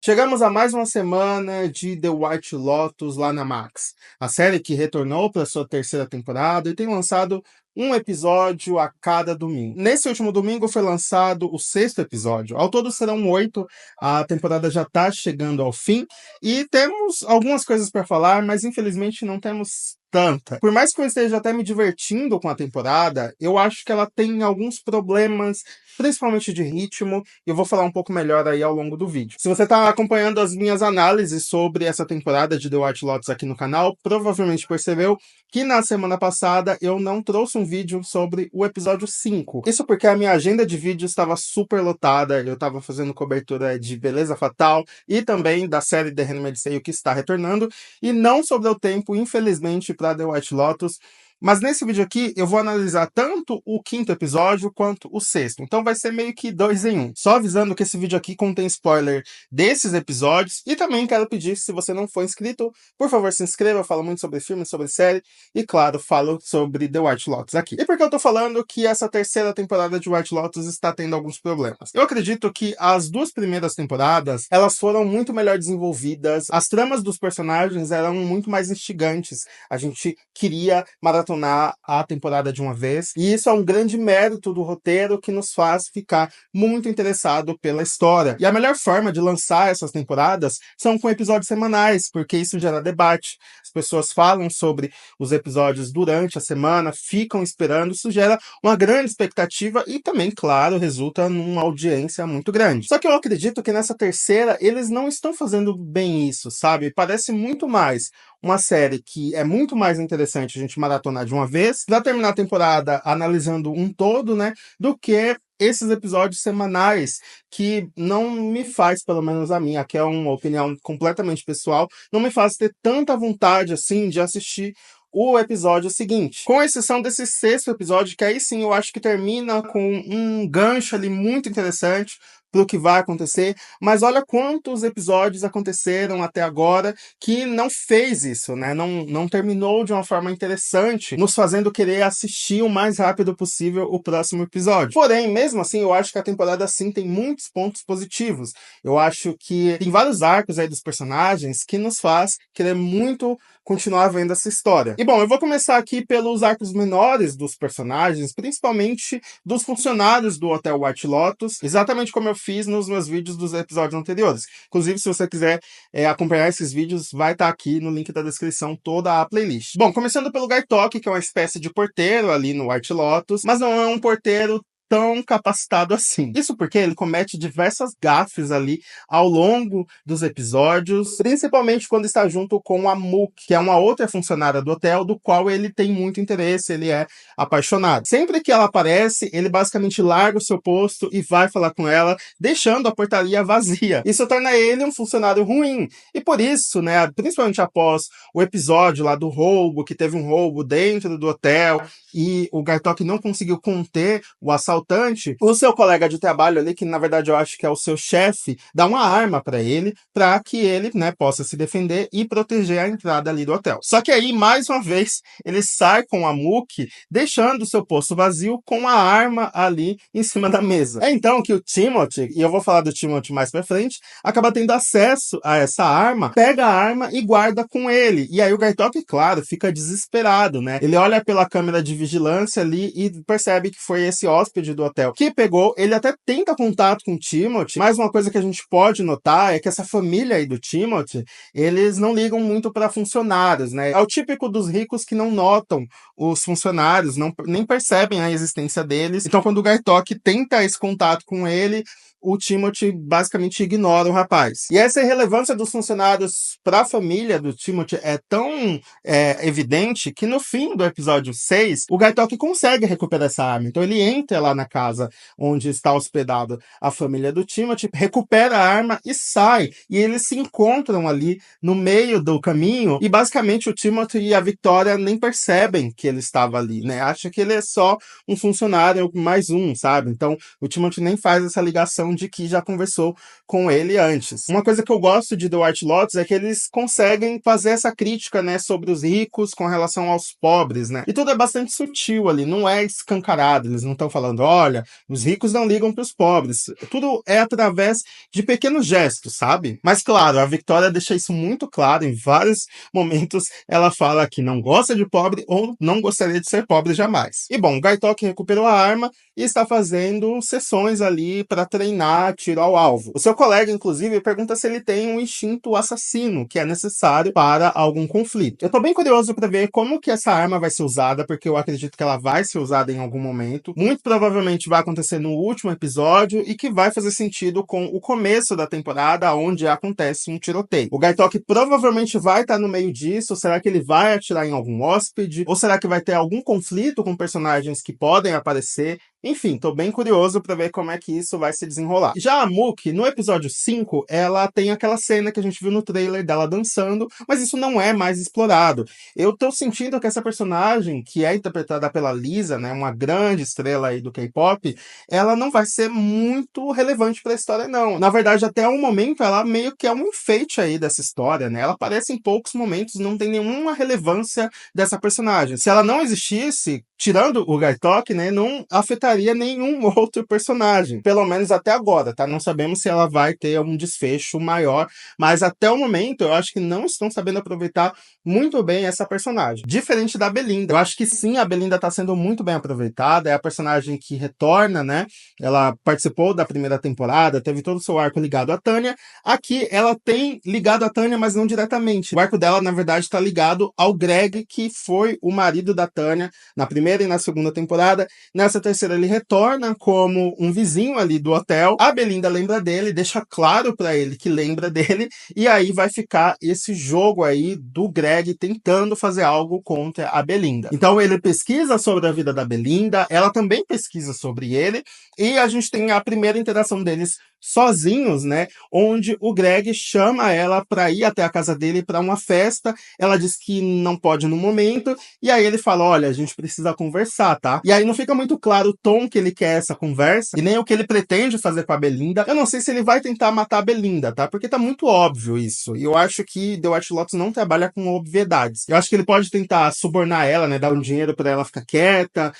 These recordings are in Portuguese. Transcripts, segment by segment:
Chegamos a mais uma semana de The White Lotus lá na Max, a série que retornou para sua terceira temporada e tem lançado um episódio a cada domingo. Nesse último domingo foi lançado o sexto episódio. Ao todo serão 8, a temporada já está chegando ao fim e temos algumas coisas para falar, mas infelizmente não temos tanta. Por mais que eu esteja até me divertindo com a temporada, eu acho que ela tem alguns problemas, principalmente de ritmo, e eu vou falar um pouco melhor aí ao longo do vídeo. Se você está acompanhando as minhas análises sobre essa temporada de The White Lotus aqui no canal, provavelmente percebeu que na semana passada eu não trouxe um vídeo sobre o episódio 5. Isso porque a minha agenda de vídeos estava super lotada, eu estava fazendo cobertura de Beleza Fatal e também da série The Handmaid's Tale que está retornando, e não sobrou tempo, infelizmente, para The White Lotus. Mas nesse vídeo aqui eu vou analisar tanto o quinto episódio quanto o sexto. Então vai ser meio que 2 em 1. Só avisando que esse vídeo aqui contém spoiler desses episódios. E também quero pedir, se você não for inscrito, por favor se inscreva. Eu falo muito sobre filme, sobre série. E claro, falo sobre The White Lotus aqui. E por que eu tô falando que essa terceira temporada de White Lotus está tendo alguns problemas? Eu acredito que as duas primeiras temporadas, elas foram muito melhor desenvolvidas. As tramas dos personagens eram muito mais instigantes. A gente queria maratonar a temporada de uma vez, e isso é um grande mérito do roteiro que nos faz ficar muito interessado pela história. E a melhor forma de lançar essas temporadas são com episódios semanais, porque isso gera debate. As pessoas falam sobre os episódios durante a semana, ficam esperando, isso gera uma grande expectativa e também, claro, resulta numa audiência muito grande. Só que eu acredito que nessa terceira eles não estão fazendo bem isso, sabe? Parece muito mais uma série que é muito mais interessante a gente maratonar de uma vez, pra terminar a temporada analisando um todo, né, do que esses episódios semanais que não me faz, pelo menos a mim, aqui é uma opinião completamente pessoal, não me faz ter tanta vontade assim de assistir o episódio seguinte. Com exceção desse sexto episódio, que aí sim eu acho que termina com um gancho ali muito interessante para o que vai acontecer, mas olha quantos episódios aconteceram até agora que não fez isso, né? Não terminou de uma forma interessante, nos fazendo querer assistir o mais rápido possível o próximo episódio. Porém, mesmo assim, eu acho que a temporada sim tem muitos pontos positivos. Eu acho que tem vários arcos aí dos personagens que nos faz querer muito continuar vendo essa história. E bom, eu vou começar aqui pelos arcos menores dos personagens, principalmente dos funcionários do Hotel White Lotus, exatamente como eu fiz nos meus vídeos dos episódios anteriores. Inclusive, se você quiser acompanhar esses vídeos, vai estar aqui no link da descrição toda a playlist. Bom, começando pelo Gartok, que é uma espécie de porteiro ali no White Lotus, mas não é um porteiro tão capacitado assim. Isso porque ele comete diversas gafes ali ao longo dos episódios, principalmente quando está junto com a Mook, que é uma outra funcionária do hotel, do qual ele tem muito interesse, ele é apaixonado. Sempre que ela aparece, ele basicamente larga o seu posto e vai falar com ela, deixando a portaria vazia. Isso torna ele um funcionário ruim. E por isso, né, principalmente após o episódio lá do roubo, que teve um roubo dentro do hotel, e o Gartok não conseguiu conter o assaltante, o seu colega de trabalho ali, que na verdade eu acho que é o seu chefe, dá uma arma para ele que ele, né, possa se defender e proteger a entrada ali do hotel. Só que aí, mais uma vez, ele sai com a Mook, deixando o seu posto vazio com a arma ali em cima da mesa. É então que o Timothy, e eu vou falar do Timothy mais pra frente, acaba tendo acesso a essa arma, pega a arma e guarda com ele. E aí o Gartok, claro, fica desesperado, né? Ele olha pela câmera de vigilância ali e percebe que foi esse hóspede do hotel que pegou. Ele até tenta contato com o Timothy, mas uma coisa que a gente pode notar é que essa família aí do Timothy, eles não ligam muito para funcionários, né? É o típico dos ricos que não notam os funcionários, nem percebem a existência deles. Então, quando o Gartok tenta esse contato com ele, o Timothy basicamente ignora o rapaz. E essa irrelevância dos funcionários para a família do Timothy é tão evidente que no fim do episódio 6, o Gartok consegue recuperar essa arma. Então ele entra lá na casa onde está hospedado a família do Timothy, recupera a arma e sai. E eles se encontram ali no meio do caminho e basicamente o Timothy e a Victoria nem percebem que ele estava ali, né? Acha que ele é só um funcionário mais um, sabe? Então o Timothy nem faz essa ligação impressão de que já conversou com ele antes. Uma coisa que eu gosto de The White Lotus é que eles conseguem fazer essa crítica, né, sobre os ricos com relação aos pobres, né? E tudo é bastante sutil ali, não é escancarado, eles não estão falando, olha, os ricos não ligam para os pobres. Tudo é através de pequenos gestos, sabe? Mas claro, a Victoria deixa isso muito claro em vários momentos. Ela fala que não gosta de pobre ou não gostaria de ser pobre jamais. E bom, Gaitoki recuperou a arma e está fazendo sessões ali para treinar tiro ao alvo. O seu colega, inclusive, pergunta se ele tem um instinto assassino que é necessário para algum conflito. Eu tô bem curioso para ver como que essa arma vai ser usada, porque eu acredito que ela vai ser usada em algum momento. Muito provavelmente vai acontecer no último episódio e que vai fazer sentido com o começo da temporada, onde acontece um tiroteio. O Gaitoki provavelmente vai estar no meio disso. Será que ele vai atirar em algum hóspede? Ou será que vai ter algum conflito com personagens que podem aparecer? Enfim, tô bem curioso pra ver como é que isso vai se desenrolar. Já a Mookie, no episódio 5, ela tem aquela cena que a gente viu no trailer dela dançando, mas isso não é mais explorado. Eu tô sentindo que essa personagem, que é interpretada pela Lisa, né, uma grande estrela aí do K-pop, ela não vai ser muito relevante pra história, não. Na verdade, até o momento, ela meio que é um enfeite aí dessa história, né? Ela aparece em poucos momentos, não tem nenhuma relevância dessa personagem. Se ela não existisse, tirando o Gaitoki, né, não afetaria nenhum outro personagem. Pelo menos até agora, tá? Não sabemos se ela vai ter um desfecho maior, mas até o momento eu acho que não estão sabendo aproveitar muito bem essa personagem. Diferente da Belinda. Eu acho que sim, a Belinda tá sendo muito bem aproveitada, é a personagem que retorna, né? Ela participou da primeira temporada, teve todo o seu arco ligado à Tânia. Aqui ela tem ligado à Tânia, mas não diretamente. O arco dela, na verdade, está ligado ao Greg, que foi o marido da Tânia na primeira e na segunda temporada. Nessa terceira ele retorna como um vizinho ali do hotel. A Belinda lembra dele, deixa claro pra ele que lembra dele, e aí vai ficar esse jogo aí do Greg tentando fazer algo contra a Belinda. Então ele pesquisa sobre a vida da Belinda, ela também pesquisa sobre ele, e a gente tem a primeira interação deles sozinhos, né? Onde o Greg chama ela para ir até a casa dele para uma festa. Ela diz que não pode no momento, e aí ele fala: olha, a gente precisa conversar, tá? E aí não fica muito claro o tom que ele quer essa conversa, e nem o que ele pretende fazer com a Belinda. Eu não sei se ele vai tentar matar a Belinda, tá? Porque tá muito óbvio isso. E eu acho que The White Lotus não trabalha com obviedades. Eu acho que ele pode tentar subornar ela, né? Dar um dinheiro para ela ficar quieta.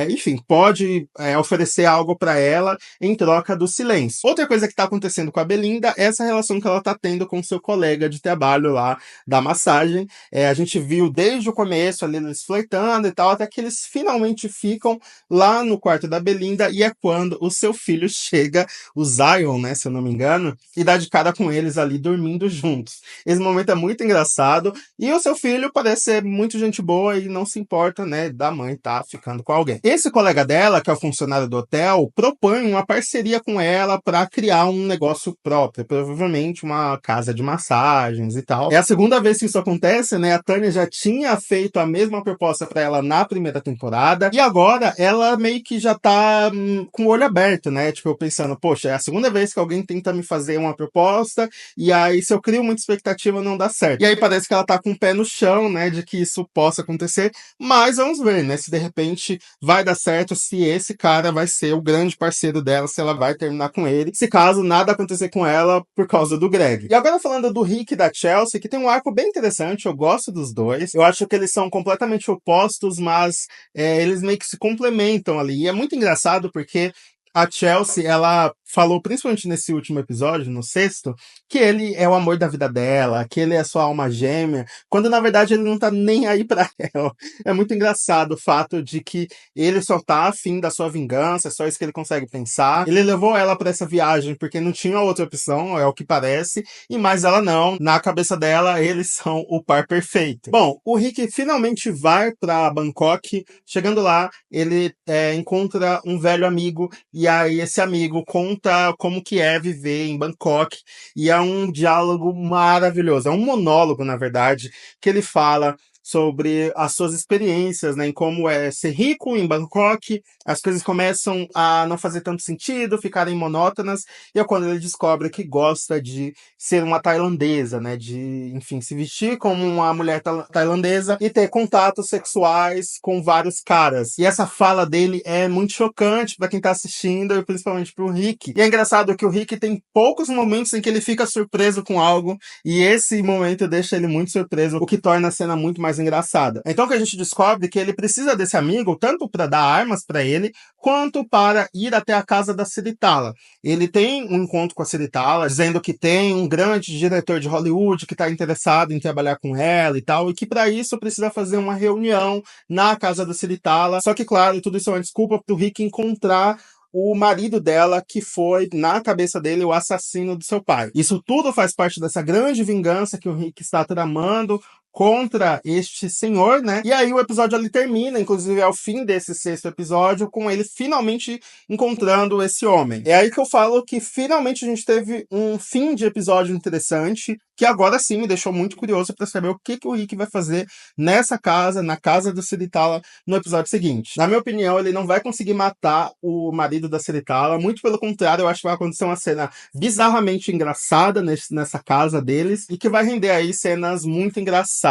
Enfim, pode oferecer algo para ela em troca do silêncio. Outra coisa que tá acontecendo com a Belinda é essa relação que ela tá tendo com seu colega de trabalho lá da massagem. A gente viu desde o começo ali eles flertando e tal, até que eles finalmente ficam lá no quarto da Belinda, e é quando o seu filho chega, o Zion, né, se eu não me engano, e dá de cara com eles ali dormindo juntos. Esse momento é muito engraçado, e o seu filho parece ser muito gente boa e não se importa, né, da mãe tá ficando com alguém. Esse colega dela, que é o funcionário do hotel, propõe uma parceria com ela para criar um negócio próprio, provavelmente uma casa de massagens e tal. É a segunda vez que isso acontece, né? A Tânia já tinha feito a mesma proposta para ela na primeira temporada, e agora ela meio que já tá com o olho aberto, né? Tipo, eu pensando, poxa, é a segunda vez que alguém tenta me fazer uma proposta, e aí se eu crio muita expectativa não dá certo. E aí parece que ela tá com o pé no chão, né, de que isso possa acontecer, mas vamos ver, né, se de repente vai dar certo, se esse cara vai ser o grande parceiro dela, se ela vai terminar com ele, se caso nada acontecer com ela por causa do Greg. E agora falando do Rick e da Chelsea, que tem um arco bem interessante, eu gosto dos dois, eu acho que eles são completamente opostos, mas eles meio que se complementam ali, e é muito engraçado porque a Chelsea, ela falou, principalmente nesse último episódio, no sexto, que ele é o amor da vida dela, que ele é sua alma gêmea, quando na verdade ele não tá nem aí pra ela. É muito engraçado o fato de que ele só tá afim da sua vingança, é só isso que ele consegue pensar. Ele levou ela pra essa viagem porque não tinha outra opção, é o que parece, e mais ela não. Na cabeça dela, eles são o par perfeito. Bom, o Rick finalmente vai pra Bangkok. Chegando lá, ele encontra um velho amigo, e aí esse amigo conta como que é viver em Bangkok, e é um diálogo maravilhoso, é um monólogo, na verdade, que ele fala sobre as suas experiências, né, em como é ser rico em Bangkok. As coisas começam a não fazer tanto sentido, ficarem monótonas, e é quando ele descobre que gosta de ser uma tailandesa, né, de, enfim, se vestir como uma mulher tailandesa e ter contatos sexuais com vários caras. E essa fala dele é muito chocante pra quem tá assistindo, e principalmente pro Rick. E é engraçado que o Rick tem poucos momentos em que ele fica surpreso com algo, e esse momento deixa ele muito surpreso, o que torna a cena muito mais engraçada. Então que a gente descobre que ele precisa desse amigo tanto para dar armas para ele, quanto para ir até a casa da Ciritala. Ele tem um encontro com a Ciritala, dizendo que tem um grande diretor de Hollywood que está interessado em trabalhar com ela e tal, e que para isso precisa fazer uma reunião na casa da Ciritala. Só que, claro, tudo isso é uma desculpa para o Rick encontrar o marido dela, que foi, na cabeça dele, o assassino do seu pai. Isso tudo faz parte dessa grande vingança que o Rick está tramando contra este senhor, né? E aí o episódio ali termina, inclusive é o fim desse sexto episódio, com ele finalmente encontrando esse homem. É aí que eu falo que finalmente a gente teve um fim de episódio interessante, que agora sim me deixou muito curioso para saber o que o Rick vai fazer nessa casa, na casa do Ciritala, no episódio seguinte. Na minha opinião, ele não vai conseguir matar o marido da Ciritala, muito pelo contrário, eu acho que vai acontecer uma cena bizarramente engraçada nessa casa deles, e que vai render aí cenas muito engraçadas.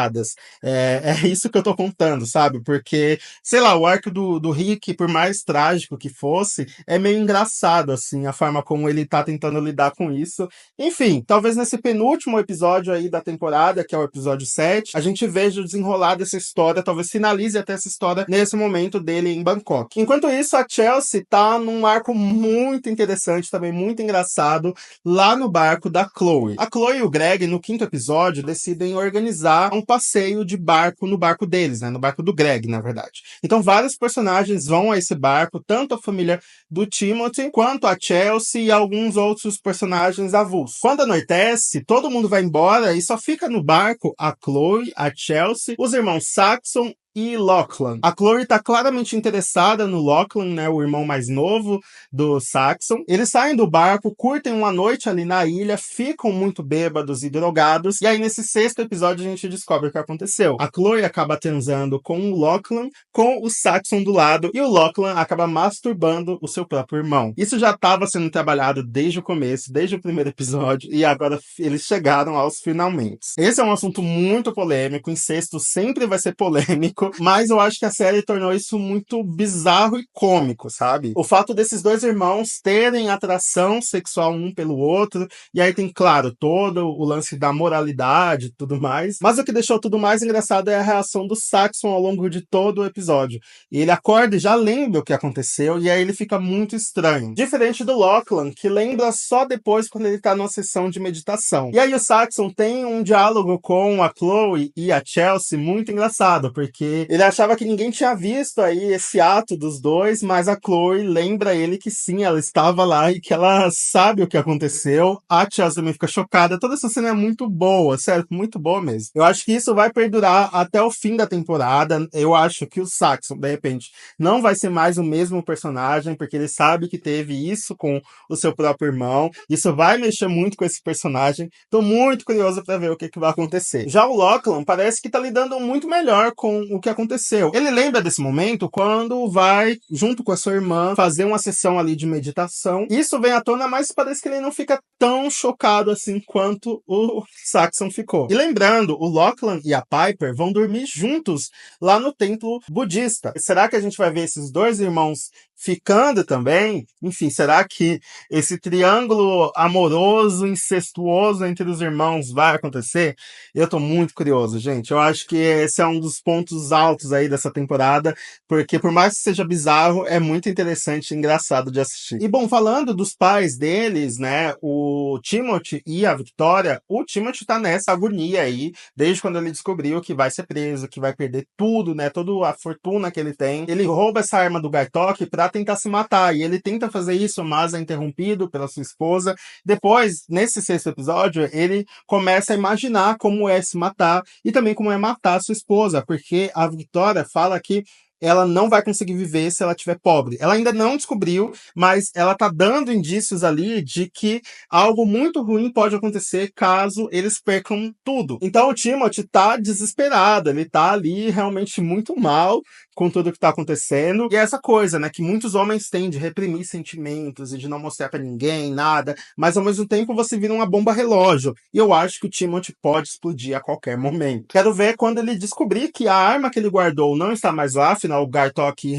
É isso que eu tô contando, sabe? Porque, sei lá, o arco do Rick, por mais trágico que fosse, é meio engraçado, assim, a forma como ele tá tentando lidar com isso. Enfim, talvez nesse penúltimo episódio aí da temporada, que é o episódio 7, a gente veja o desenrolar dessa história, talvez finalize até essa história nesse momento dele em Bangkok. Enquanto isso, a Chelsea tá num arco muito interessante, também muito engraçado, lá no barco da Chloe. A Chloe e o Greg, no quinto episódio, decidem organizar um passeio de barco no barco deles, né? No barco do Greg, na verdade. Então, vários personagens vão a esse barco, tanto a família do Timothy, quanto a Chelsea e alguns outros personagens avulsos. Quando anoitece, todo mundo vai embora e só fica no barco a Chloe, a Chelsea, os irmãos Saxon e Lachlan. A Chloe tá claramente interessada no Lachlan, né, o irmão mais novo do Saxon. Eles saem do barco, curtem uma noite ali na ilha, ficam muito bêbados e drogados, e aí nesse sexto episódio a gente descobre o que aconteceu. A Chloe acaba transando com o Lachlan, com o Saxon do lado, e o Lachlan acaba masturbando o seu próprio irmão. Isso já estava sendo trabalhado desde o começo, desde o primeiro episódio, e agora eles chegaram aos finalmente. Esse é um assunto muito polêmico, incesto sempre vai ser polêmico, mas eu acho que a série tornou isso muito bizarro e cômico, sabe? O fato desses dois irmãos terem atração sexual um pelo outro, e aí tem, claro, todo o lance da moralidade e tudo mais, mas o que deixou tudo mais engraçado é a reação do Saxon ao longo de todo o episódio. E ele acorda e já lembra o que aconteceu, e aí ele fica muito estranho. Diferente do Lachlan, que lembra só depois quando ele tá numa sessão de meditação. E aí o Saxon tem um diálogo com a Chloe e a Chelsea muito engraçado, porque ele achava que ninguém tinha visto aí esse ato dos dois, mas a Chloe lembra ele que sim, ela estava lá e que ela sabe o que aconteceu. A Chelsea também fica chocada. Toda essa cena é muito boa, sério, muito boa mesmo. Eu acho que isso vai perdurar até o fim da temporada. Eu acho que o Saxon, de repente, não vai ser mais o mesmo personagem, porque ele sabe que teve isso com o seu próprio irmão. Isso vai mexer muito com esse personagem. Tô muito curioso para ver o que vai acontecer. Já o Lachlan parece que tá lidando muito melhor com o que aconteceu. Ele lembra desse momento quando vai, junto com a sua irmã, fazer uma sessão ali de meditação. Isso vem à tona, mas parece que ele não fica tão chocado assim quanto o Saxon ficou. E lembrando, o Lachlan e a Piper vão dormir juntos lá no templo budista. Será que a gente vai ver esses dois irmãos ficando também? Enfim, será que esse triângulo amoroso, incestuoso entre os irmãos vai acontecer? Eu tô muito curioso, gente. Eu acho que esse é um dos pontos altos aí dessa temporada, porque por mais que seja bizarro, é muito interessante e engraçado de assistir. E bom, falando dos pais deles, né, o Timothy e a Victoria, o Timothy tá nessa agonia aí, desde quando ele descobriu que vai ser preso, que vai perder tudo, né, toda a fortuna que ele tem. Ele rouba essa arma do Gartok pra tentar se matar, e ele tenta fazer isso, mas é interrompido pela sua esposa. Depois, nesse sexto episódio, ele começa a imaginar como é se matar, e também como é matar a sua esposa, porque a Victoria fala que ela não vai conseguir viver se ela estiver pobre. Ela ainda não descobriu, mas ela tá dando indícios ali de que algo muito ruim pode acontecer caso eles percam tudo. Então o Timothy tá desesperado, ele tá ali realmente muito mal com tudo que tá acontecendo. E é essa coisa, né, que muitos homens têm de reprimir sentimentos e de não mostrar pra ninguém nada, mas ao mesmo tempo você vira uma bomba relógio. E eu acho que o Timothy pode explodir a qualquer momento. Quero ver quando ele descobrir que a arma que ele guardou não está mais lá, afinal o Gartok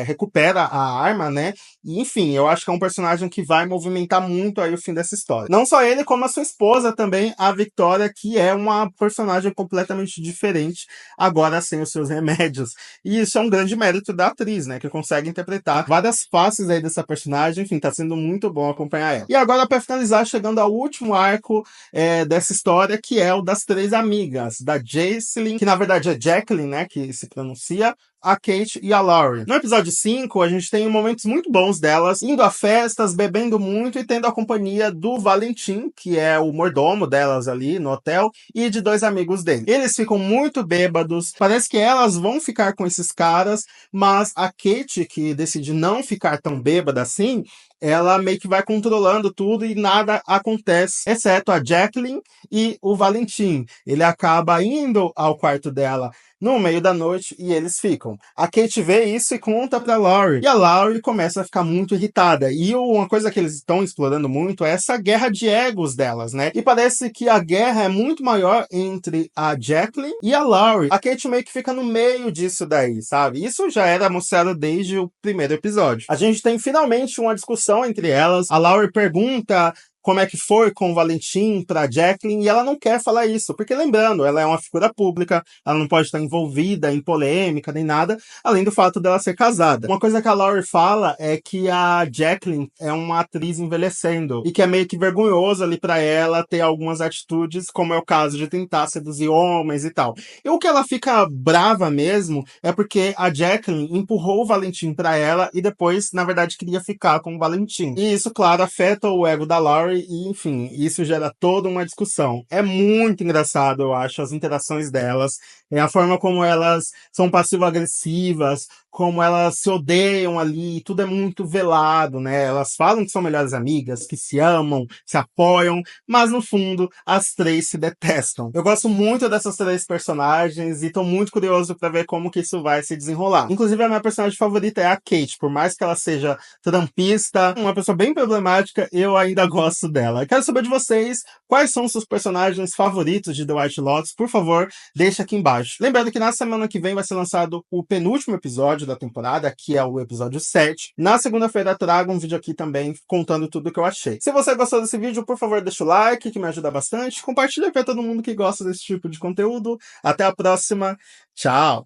recupera a arma, né? E, enfim, eu acho que é um personagem que vai movimentar muito aí o fim dessa história. Não só ele, como a sua esposa também, a Victoria, que é uma personagem completamente diferente, agora sem os seus remédios. E isso é um grande mérito da atriz, né? Que consegue interpretar várias faces aí dessa personagem. Enfim, tá sendo muito bom acompanhar ela. E agora, para finalizar, chegando ao último arco dessa história, que é o das três amigas, da Jacelyn, que na verdade é Jacqueline, né? Que se pronuncia, a Kate e a Laurie. No episódio 5, a gente tem momentos muito bons delas, indo a festas, bebendo muito e tendo a companhia do Valentim, que é o mordomo delas ali no hotel, e de dois amigos dele. Eles ficam muito bêbados, parece que elas vão ficar com esses caras, mas a Kate, que decide não ficar tão bêbada assim, ela meio que vai controlando tudo e nada acontece, exceto a Jacqueline e o Valentim. Ele acaba indo ao quarto dela no meio da noite e eles ficam. A Kate vê isso e conta pra Laurie. E a Laurie começa a ficar muito irritada. E uma coisa que eles estão explorando muito é essa guerra de egos delas, né? E parece que a guerra é muito maior entre a Jacqueline e a Laurie. A Kate meio que fica no meio disso daí, sabe? Isso já era mostrado desde o primeiro episódio. A gente tem finalmente uma discussão entre elas. A Laurie pergunta como é que foi com o Valentim pra Jacqueline, e ela não quer falar isso, porque lembrando, ela é uma figura pública, ela não pode estar envolvida em polêmica nem nada, além do fato dela ser casada. Uma coisa que a Laurie fala é que a Jacqueline é uma atriz envelhecendo, e que é meio que vergonhoso ali pra ela ter algumas atitudes, como é o caso de tentar seduzir homens e tal. E o que ela fica brava mesmo é porque a Jacqueline empurrou o Valentim pra ela e depois, na verdade, queria ficar com o Valentim. E isso, claro, afeta o ego da Laurie e, enfim, isso gera toda uma discussão. É muito engraçado, eu acho, as interações delas, a forma como elas são passivo-agressivas, como elas se odeiam ali, tudo é muito velado, né? Elas falam que são melhores amigas, que se amam, se apoiam, mas no fundo as três se detestam. Eu gosto muito dessas três personagens e tô muito curioso pra ver como que isso vai se desenrolar. Inclusive a minha personagem favorita é a Kate, por mais que ela seja trampista, uma pessoa bem problemática, eu ainda gosto dela. Eu quero saber de vocês, quais são os seus personagens favoritos de The White Lotus? Por favor, deixa aqui embaixo. Lembrando que na semana que vem vai ser lançado o penúltimo episódio da temporada, que é o episódio 7. Na segunda-feira trago um vídeo aqui também contando tudo o que eu achei. Se você gostou desse vídeo, por favor, deixa o like, que me ajuda bastante. Compartilha para todo mundo que gosta desse tipo de conteúdo. Até a próxima. Tchau!